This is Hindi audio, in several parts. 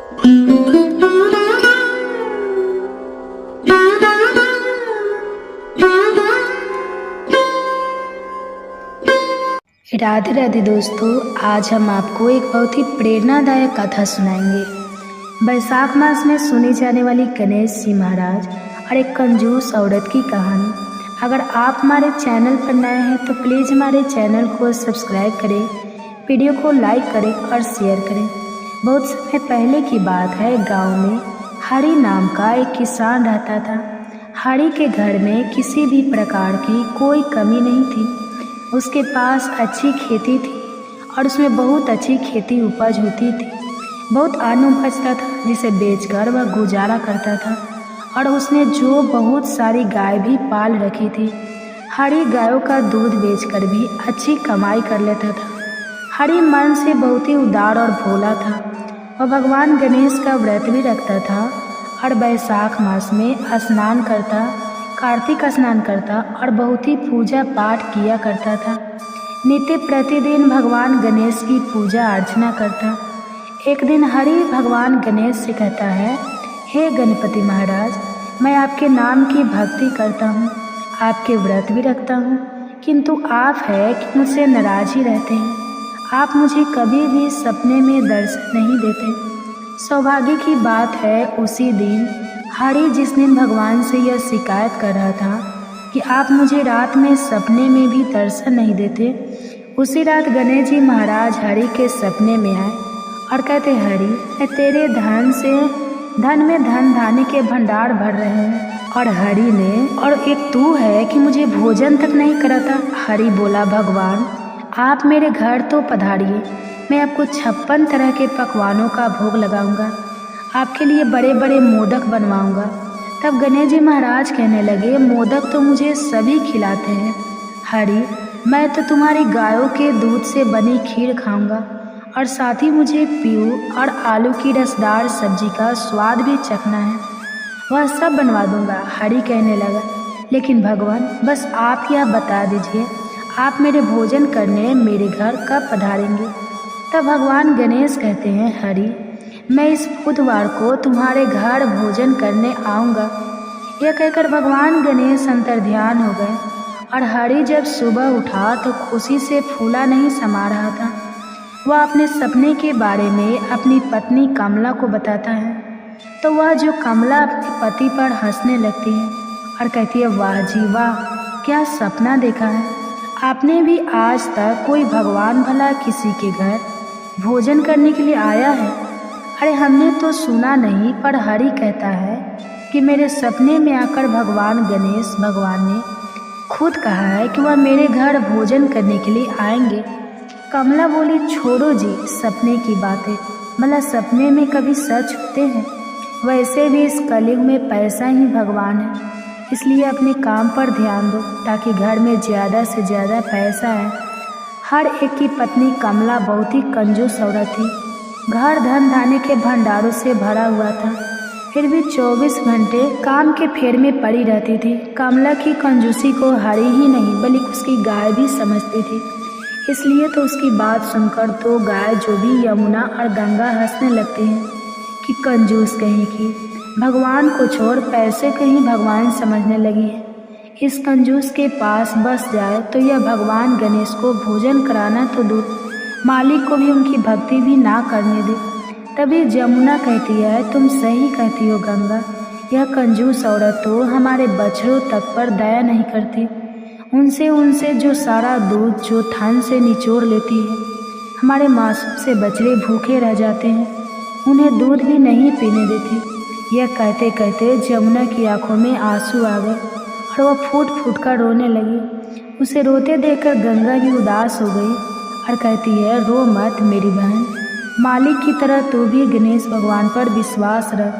राधे राधे दोस्तों, आज हम आपको एक बहुत ही प्रेरणादायक कथा सुनाएंगे। बैसाख मास में सुनी जाने वाली गणेश जी महाराज और एक कंजूस औरत की कहानी। अगर आप हमारे चैनल पर नए हैं तो प्लीज़ हमारे चैनल को सब्सक्राइब करें, वीडियो को लाइक करें और शेयर करें। बहुत समय पहले की बात है, गांव में हरि नाम का एक किसान रहता था। हरि के घर में किसी भी प्रकार की कोई कमी नहीं थी। उसके पास अच्छी खेती थी और उसमें बहुत अच्छी खेती उपज होती थी। बहुत अन्न उपजता था जिसे बेचकर वह गुजारा करता था। और उसने जो बहुत सारी गाय भी पाल रखी थी। हरि गायों का दूध बेचकर भी अच्छी कमाई कर लेता था। हरि मन से बहुत ही उदार और भोला था। वह भगवान गणेश का व्रत भी रखता था और बैसाख मास में स्नान करता, कार्तिक स्नान करता और बहुत ही पूजा पाठ किया करता था। नित्य प्रतिदिन भगवान गणेश की पूजा अर्चना करता। एक दिन हरि भगवान गणेश से कहता है, हे गणपति महाराज, मैं आपके नाम की भक्ति करता हूँ, आपके व्रत भी रखता हूँ, किंतु आप है कि मुझसे नाराज ही रहते हैं। आप मुझे कभी भी सपने में दर्शन नहीं देते। सौभाग्य की बात है, उसी दिन हरि जिस दिन भगवान से यह शिकायत कर रहा था कि आप मुझे रात में सपने में भी दर्शन नहीं देते, उसी रात गणेश जी महाराज हरि के सपने में आए और कहते, हरि, मैं तेरे धन में धन धान्य के भंडार भर रहे हैं। और हरि ने, और एक तू है कि मुझे भोजन तक नहीं कराता। हरि बोला, भगवान आप मेरे घर तो पधारिए, मैं आपको 56 तरह के पकवानों का भोग लगाऊंगा, आपके लिए बड़े बड़े मोदक बनवाऊंगा। तब गणेश जी महाराज कहने लगे, मोदक तो मुझे सभी खिलाते हैं हरि, मैं तो तुम्हारी गायों के दूध से बनी खीर खाऊंगा और साथ ही मुझे पीऊ और आलू की रसदार सब्जी का स्वाद भी चखना है, वह सब बनवा दूंगा। हरि कहने लगा, लेकिन भगवान बस आप यह बता दीजिए, आप मेरे भोजन करने मेरे घर कब पधारेंगे। तब भगवान गणेश कहते हैं, हरि, मैं इस बुधवार को तुम्हारे घर भोजन करने आऊँगा। यह कहकर भगवान गणेश अंतर्ध्यान हो गए। और हरि जब सुबह उठा तो खुशी से फूला नहीं समा रहा था। वह अपने सपने के बारे में अपनी पत्नी कमला को बताता है तो वह जो कमला अपने पति पर हंसने लगती है और कहती है, वाह जी वाह, क्या सपना देखा है आपने भी। आज तक कोई भगवान भला किसी के घर भोजन करने के लिए आया है? अरे हमने तो सुना नहीं, पर हरि कहता है कि मेरे सपने में आकर भगवान गणेश भगवान ने खुद कहा है कि वह मेरे घर भोजन करने के लिए आएंगे। कमला बोली, छोड़ो जी सपने की बातें, भला सपने में कभी सच होते हैं? वैसे भी इस कलयुग में पैसा ही भगवान है, इसलिए अपने काम पर ध्यान दो ताकि घर में ज़्यादा से ज़्यादा पैसा आए। हर एक की पत्नी कमला बहुत ही कंजूस औरत थी। घर धन धान्य के भंडारों से भरा हुआ था, फिर भी 24 घंटे काम के फेर में पड़ी रहती थी। कमला की कंजूसी को हरि ही नहीं बल्कि उसकी गाय भी समझती थी। इसलिए तो उसकी बात सुनकर तो गाय जो भी यमुना और गंगा हंसने लगती हैं कि कंजूस कहीं की, भगवान को छोड़ पैसे को ही भगवान समझने लगी है। इस कंजूस के पास बस जाए तो यह भगवान गणेश को भोजन कराना तो दूर, मालिक को भी उनकी भक्ति भी ना करने दे। तभी यमुना कहती है, तुम सही कहती हो गंगा, यह कंजूस औरत तो हमारे बछड़ों तक पर दया नहीं करती। उनसे जो सारा दूध जो थन से निचोड़ लेती है, हमारे मासूम से बछड़े भूखे रह जाते हैं, उन्हें दूध भी नहीं पीने देती। यह कहते कहते यमुना की आंखों में आंसू आ गए और वह फूट फूट कर रोने लगी। उसे रोते देखकर गंगा भी उदास हो गई और कहती है, रो मत मेरी बहन, मालिक की तरह तू भी गणेश भगवान पर विश्वास रख,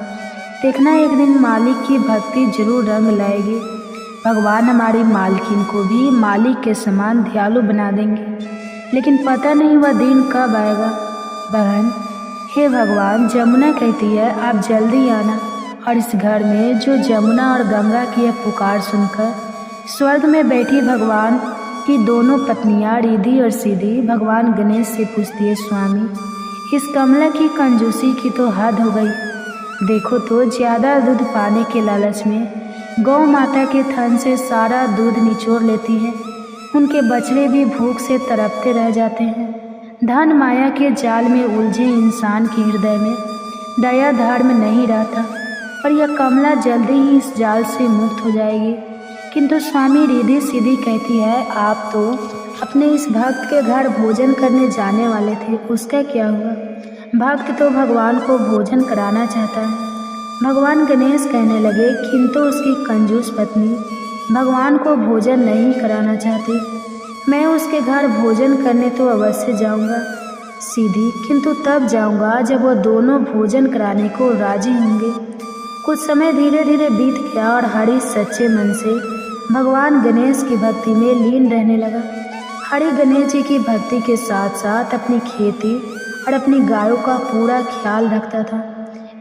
देखना एक दिन मालिक की भक्ति जरूर रंग लाएगी। भगवान हमारी मालकिन को भी मालिक के समान दयालु बना देंगे, लेकिन पता नहीं वह दिन कब आएगा। बहन, हे भगवान, यमुना कहती है आप जल्दी आना और इस घर में जो यमुना और गंगा की यह पुकार सुनकर स्वर्ग में बैठी भगवान की दोनों पत्नियां रिद्धि और सिद्धि भगवान गणेश से पूछती है, स्वामी इस कमला की कंजूसी की तो हद हो गई। देखो तो ज़्यादा दूध पाने के लालच में गौ माता के थन से सारा दूध निचोड़ लेती है। उनके बछड़े भी भूख से तड़पते रह जाते हैं। धन माया के जाल में उलझे इंसान के हृदय में दया धर्म नहीं रहता, और यह कमला जल्दी ही इस जाल से मुक्त हो जाएगी। किंतु स्वामी रिद्धि सिद्धि कहती है, आप तो अपने इस भक्त के घर भोजन करने जाने वाले थे, उसका क्या हुआ? भक्त तो भगवान को भोजन कराना चाहता है। भगवान गणेश कहने लगे, किंतु उसकी कंजूस पत्नी भगवान को भोजन नहीं कराना चाहती। मैं उसके घर भोजन करने तो अवश्य जाऊंगा सीधी, किंतु तब जाऊंगा जब वो दोनों भोजन कराने को राजी होंगे। कुछ समय धीरे धीरे बीत गया और हरि सच्चे मन से भगवान गणेश की भक्ति में लीन रहने लगा। हरि गणेश जी की भक्ति के साथ साथ अपनी खेती और अपनी गायों का पूरा ख्याल रखता था।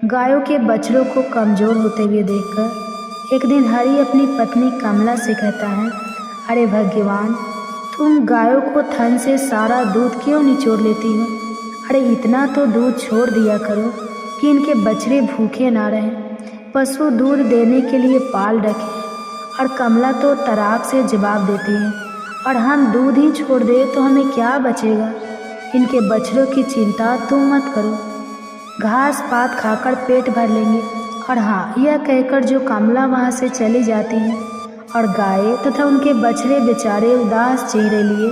गायों के बछड़ों को कमज़ोर होते हुए देखकर एक दिन हरि अपनी पत्नी कमला से कहता है, अरे भगवान, तुम गायों को थन से सारा दूध क्यों निचोड़ लेती हो? अरे इतना तो दूध छोड़ दिया करो कि इनके बछड़े भूखे ना रहें। पशु दूध देने के लिए पाल रखे। और कमला तो तराक से जवाब देती है, और हम दूध ही छोड़ दें तो हमें क्या बचेगा? इनके बछड़ों की चिंता तुम मत करो, घास पात खाकर पेट भर लेंगे। और हाँ, यह कहकर जो कमला वहाँ से चली जाती है और गाय तथा उनके बछड़े बेचारे उदास चेहरे लिए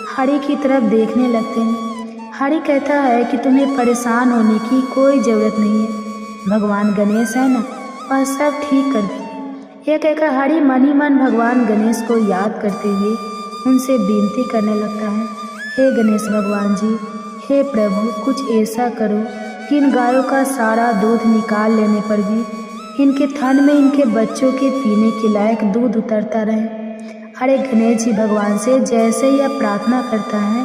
हरि की तरफ देखने लगते हैं। हरि कहता है कि तुम्हें परेशान होने की कोई ज़रूरत नहीं है, भगवान गणेश है ना, वह सब ठीक कर देंगे। यह कहकर हरि मन ही मन भगवान गणेश को याद करते हुए उनसे विनती करने लगता है, हे गणेश भगवान जी, हे प्रभु, कुछ ऐसा करो कि इन गायों का सारा दूध निकाल लेने पर भी इनके थन में इनके बच्चों के पीने के लायक दूध उतरता रहे। अरे गणेश जी भगवान से जैसे ही यह प्रार्थना करता है,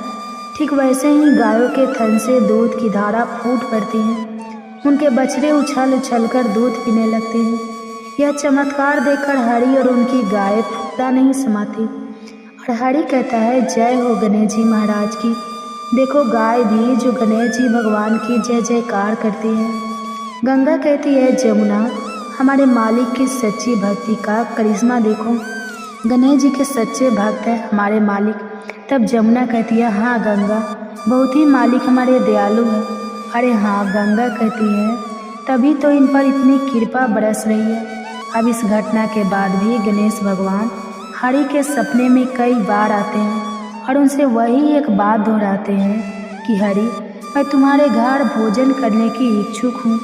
ठीक वैसे ही गायों के थन से दूध की धारा फूट पड़ती है। उनके बछड़े उछल उछल कर दूध पीने लगते हैं। यह चमत्कार देखकर हरि और उनकी गाय फूटा नहीं समाती। और हरि कहता है, जय हो गणेश जी महाराज की। देखो गाय भी जो गणेश जी भगवान की जय जयकार करती है। गंगा कहती है, जमुना, हमारे मालिक की सच्ची भक्ति का करिश्मा देखो, गणेश जी के सच्चे भक्त हैं हमारे मालिक। तब जमुना कहती है, हाँ गंगा, बहुत ही मालिक हमारे दयालु हैं। अरे हाँ, गंगा कहती है, तभी तो इन पर इतनी कृपा बरस रही है। अब इस घटना के बाद भी गणेश भगवान हरि के सपने में कई बार आते हैं और उनसे वही एक बात दोहराते हैं कि हरि, मैं तुम्हारे घर भोजन करने की इच्छुक हूँ,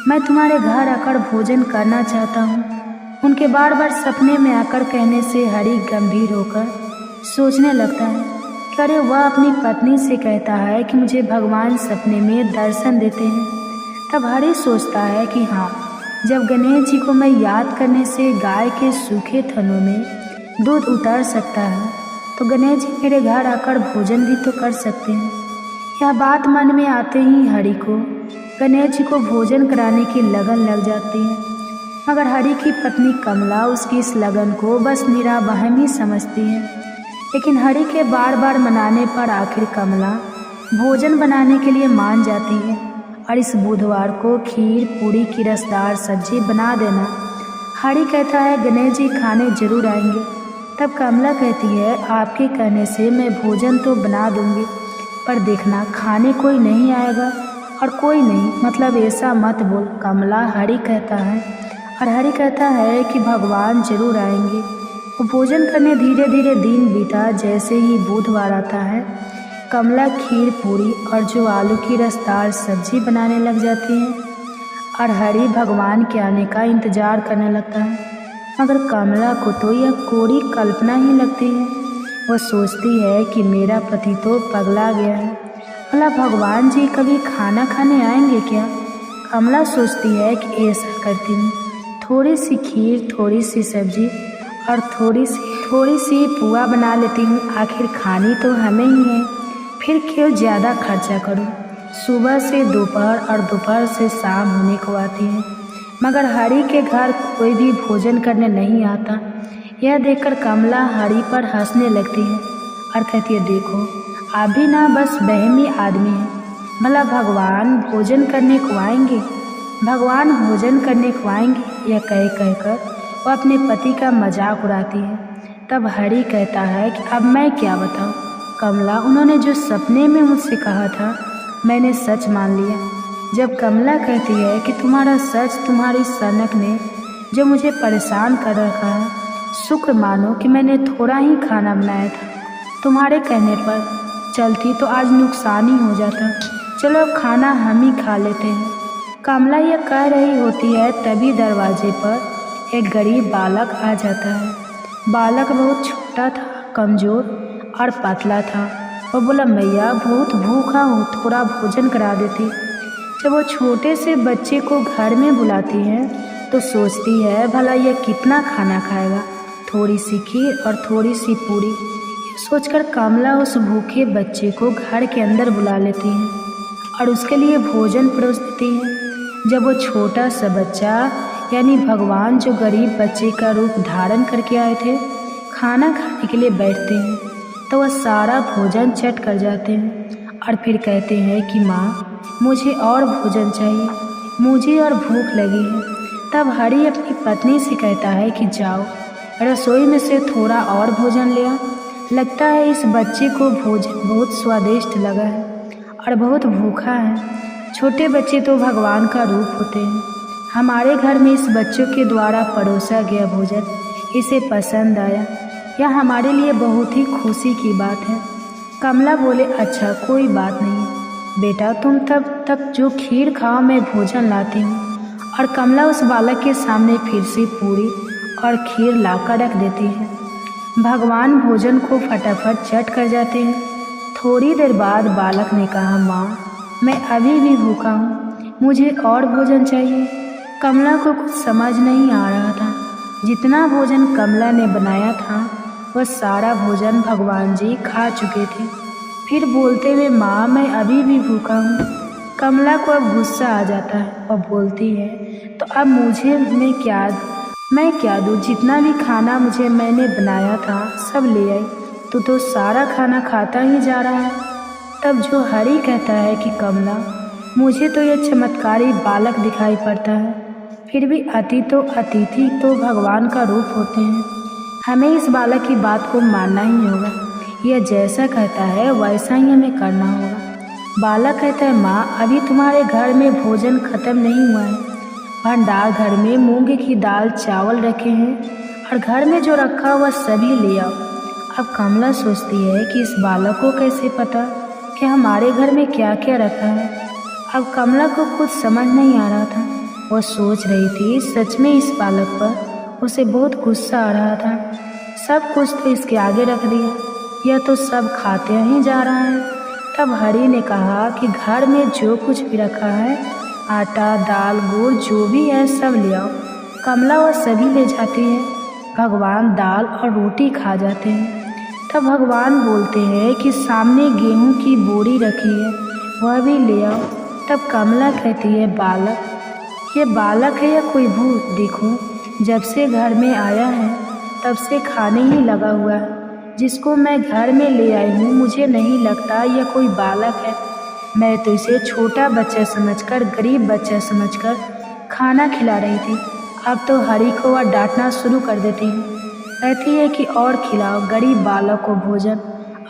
मैं तुम्हारे घर आकर भोजन करना चाहता हूँ। उनके बार बार सपने में आकर कहने से हरि गंभीर होकर सोचने लगता है कि अरे वह अपनी पत्नी से कहता है कि मुझे भगवान सपने में दर्शन देते हैं। तब हरि सोचता है कि हाँ, जब गणेश जी को मैं याद करने से गाय के सूखे थनों में दूध उतर सकता है, तो गणेश जी मेरे घर आकर भोजन भी तो कर सकते हैं। यह बात मन में आते ही हरि को गणेश जी को भोजन कराने की लगन लग जाती है। मगर हरि की पत्नी कमला उसकी इस लगन को बस निरा वहम ही समझती है। लेकिन हरि के बार बार मनाने पर आखिर कमला भोजन बनाने के लिए मान जाती है और इस बुधवार को खीर पूरी की रसदार सब्जी बना देना। हरि कहता है, गणेश जी खाने जरूर आएंगे। तब कमला कहती है, आपके कहने से मैं भोजन तो बना दूंगी, पर देखना खाने कोई नहीं आएगा। और कोई नहीं मतलब ऐसा मत बोल कमला, हरि कहता है। और हरि कहता है कि भगवान जरूर आएंगे। वो भोजन करने धीरे धीरे दिन बीता। जैसे ही बुधवार आता है, कमला खीर पूरी और जो आलू की रसदार सब्जी बनाने लग जाती है और हरि भगवान के आने का इंतज़ार करने लगता है। मगर कमला को तो यह कोरी कल्पना ही लगती है। वह सोचती है कि मेरा पति तो पगला गया है, भला भगवान जी कभी खाना खाने आएंगे क्या? कमला सोचती है कि ऐसा करती हूँ, थोड़ी सी खीर, थोड़ी सी सब्जी और थोड़ी सी पुआ बना लेती हूँ। आखिर खानी तो हमें ही है, फिर क्यों ज़्यादा खर्चा करूँ। सुबह से दोपहर और दोपहर से शाम होने को आती है, मगर हरि के घर कोई भी भोजन करने नहीं आता। यह देखकर कमला हरि पर हंसने लगती है और कहती है, देखो आप भी ना बस बहमी आदमी हैं, भला भगवान भोजन करने को आएंगे, भगवान भोजन करने को आएंगे, यह कह कहकर वो अपने पति का मजाक उड़ाती है। तब हरि कहता है कि अब मैं क्या बताऊँ कमला, उन्होंने जो सपने में मुझसे कहा था मैंने सच मान लिया। जब कमला कहती है कि तुम्हारा सच, तुम्हारी सनक ने जो मुझे परेशान कर रखा है, शुक्र मानो कि मैंने थोड़ा ही खाना बनाया था, तुम्हारे कहने पर चलती तो आज नुकसान ही हो जाता। चलो अब खाना हम ही खा लेते हैं। कमला यह कह रही होती है, तभी दरवाजे पर एक गरीब बालक आ जाता है। बालक बहुत छोटा था, कमज़ोर और पतला था। वो बोला, मैया बहुत भूखा हूँ, थोड़ा भोजन करा देती। जब वो छोटे से बच्चे को घर में बुलाती है तो सोचती है भला यह कितना खाना खाएगा, थोड़ी सी खीर और थोड़ी सी पूरी। ये सोचकर कमला उस भूखे बच्चे को घर के अंदर बुला लेती है और उसके लिए भोजन परोस देती है। जब वो छोटा सा बच्चा यानी भगवान जो गरीब बच्चे का रूप धारण करके आए थे खाना खाने के लिए बैठते हैं तो वह सारा भोजन चट कर जाते हैं और फिर कहते हैं कि माँ मुझे और भोजन चाहिए, मुझे और भूख लगी है। तब हरि अपनी पत्नी से कहता है कि जाओ रसोई में से थोड़ा और भोजन ले आओ। लगता है इस बच्चे को भोजन बहुत स्वादिष्ट लगा है और बहुत भूखा है। छोटे बच्चे तो भगवान का रूप होते हैं। हमारे घर में इस बच्चों के द्वारा परोसा गया भोजन इसे पसंद आया, यह हमारे लिए बहुत ही खुशी की बात है। कमला बोले, अच्छा कोई बात नहीं बेटा, तुम तब तक जो खीर खाओ मैं भोजन लाती हूँ। और कमला उस बालक के सामने फिर से पूरी और खीर लाकर रख देती है। भगवान भोजन को फटाफट चट कर जाते हैं। थोड़ी देर बाद बालक ने कहा, माँ मैं अभी भी भूखा हूँ, मुझे और भोजन चाहिए। कमला को कुछ समझ नहीं आ रहा था। जितना भोजन कमला ने बनाया था वह सारा भोजन भगवान जी खा चुके थे। फिर बोलते हुए, माँ मैं अभी भी भूखा हूँ। कमला को अब गुस्सा आ जाता है और बोलती है, तो अब मुझे मैं क्या दूँ, जितना भी खाना मैंने बनाया था सब ले आई, तू तो सारा खाना खाता ही जा रहा है। तब जो हरि कहता है कि कमला मुझे तो यह चमत्कारी बालक दिखाई पड़ता है, फिर भी अतिथि तो भगवान का रूप होते हैं, हमें इस बालक की बात को मानना ही होगा। यह जैसा कहता है वैसा ही हमें करना होगा। बालक कहता है, माँ अभी तुम्हारे घर में भोजन खत्म नहीं हुआ है, भंडार घर में मूंग की दाल चावल रखे हैं और घर में जो रखा हुआ सभी ले आओ। अब कमला सोचती है कि इस बालक को कैसे पता कि हमारे घर में क्या क्या रखा है। अब कमला को कुछ समझ नहीं आ रहा था। वह सोच रही थी सच में इस बालक पर उसे बहुत गुस्सा आ रहा था। सब कुछ तो इसके आगे रख दिया, यह तो सब खाते ही जा रहा है। तब हरि ने कहा कि घर में जो कुछ भी रखा है, आटा दाल गुड़ जो भी है सब ले आओ। कमला वह सभी ले जाती है। भगवान दाल और रोटी खा जाते हैं। तब भगवान बोलते हैं कि सामने गेहूं की बोरी रखी है, वह भी ले आओ। तब कमला कहती है, बालक ये बालक है या कोई भूत? देखो जब से घर में आया है तब से खाने ही लगा हुआ है। जिसको मैं घर में ले आई हूँ मुझे नहीं लगता यह कोई बालक है। मैं तो इसे छोटा बच्चा समझकर, गरीब बच्चा समझकर खाना खिला रही थी। अब तो हरि को वह डांटना शुरू कर देती है। कहती है कि और खिलाओ गरीब बालक को भोजन,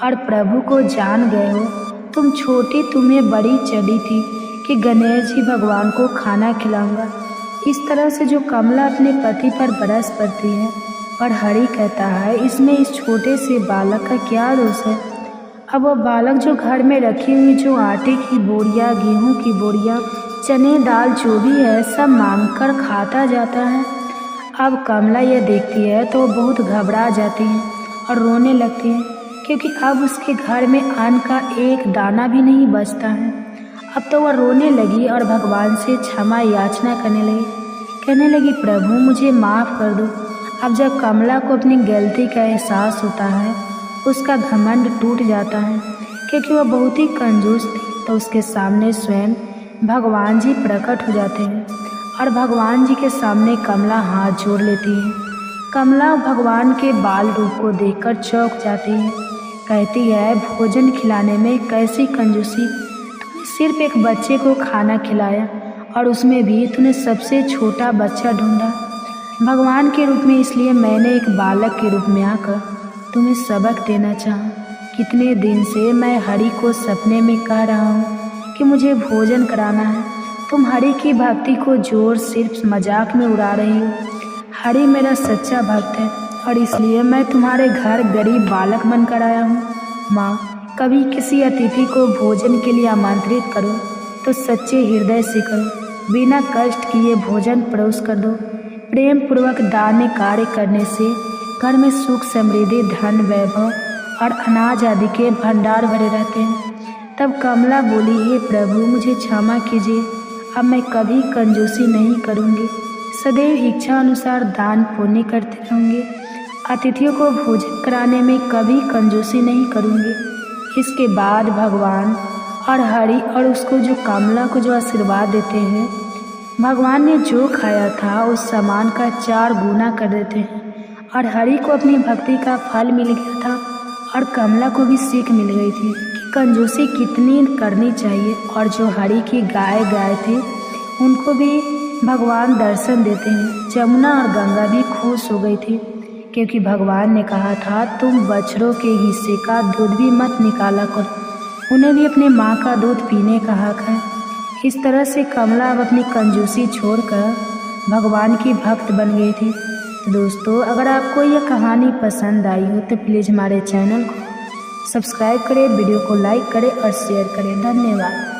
और प्रभु को जान गए हो तुम छोटी, तुम्हें बड़ी चढ़ी थी कि गणेश जी भगवान को खाना खिलाऊंगा। इस तरह से जो कमला अपने पति पर बरस पड़ती है और हरि कहता है इसमें इस छोटे से बालक का क्या दोष है। अब वह बालक जो घर में रखी हुई जो आटे की बोरियां, गेहूं की बोरियां, चने दाल जो भी है सब मांग कर खाता जाता है। अब कमला यह देखती है तो बहुत घबरा जाती है और रोने लगती है, क्योंकि अब उसके घर में अन्न का एक दाना भी नहीं बचता है। अब तो वह रोने लगी और भगवान से क्षमा याचना कहने लगी प्रभु मुझे माफ़ कर दो। अब जब कमला को अपनी गलती का एहसास होता है उसका घमंड टूट जाता है, क्योंकि वह बहुत ही कंजूस थी। तो उसके सामने स्वयं भगवान जी प्रकट हो जाते हैं और भगवान जी के सामने कमला हाथ जोड़ लेती है। कमला भगवान के बाल रूप को देखकर चौंक जाती है। कहती है भोजन खिलाने में कैसी कंजूसी, सिर्फ एक बच्चे को खाना खिलाया और उसमें भी तूने सबसे छोटा बच्चा ढूंढा भगवान के रूप में। इसलिए मैंने एक बालक के रूप में आकर तुम्हें सबक देना चाहा। कितने दिन से मैं हरि को सपने में कह रहा हूँ कि मुझे भोजन कराना है। तुम हरि की भक्ति को जोर सिर्फ मजाक में उड़ा रही हो। हरि मेरा सच्चा भक्त है और इसलिए मैं तुम्हारे घर गरीब बालक बनकर आया हूँ। माँ, कभी किसी अतिथि को भोजन के लिए आमंत्रित करो तो सच्चे हृदय से करो, बिना कष्ट किए भोजन परोस कर दो। प्रेम पूर्वक दान कार्य करने से घर में सुख समृद्धि धन वैभव और अनाज आदि के भंडार भरे रहते हैं। तब कमला बोली, हे प्रभु मुझे क्षमा कीजिए, अब मैं कभी कंजूसी नहीं करूँगी, सदैव इच्छा अनुसार दान पुण्य करते रहूँगी, अतिथियों को भोजन कराने में कभी कंजूसी नहीं करूँगी। इसके बाद भगवान और हरि और उसको जो कमला को जो आशीर्वाद देते हैं, भगवान ने जो खाया था उस सामान का 4 गुना कर देते हैं और हरि को अपनी भक्ति का फल मिल गया था और कमला को भी सीख मिल गई थी कि कंजूसी कितनी करनी चाहिए। और जो हरि की गाय थे उनको भी भगवान दर्शन देते हैं। जमुना और गंगा भी खुश हो गई थी क्योंकि भगवान ने कहा था तुम बछड़ों के हिस्से का दूध भी मत निकाला करो, उन्हें भी अपने माँ का दूध पीने का हक है। इस तरह से कमला अब अपनी कंजूसी छोड़कर भगवान की भक्त बन गई थी। तो दोस्तों, अगर आपको यह कहानी पसंद आई हो तो प्लीज़ हमारे चैनल को सब्सक्राइब करें, वीडियो को लाइक करें और शेयर करें। धन्यवाद।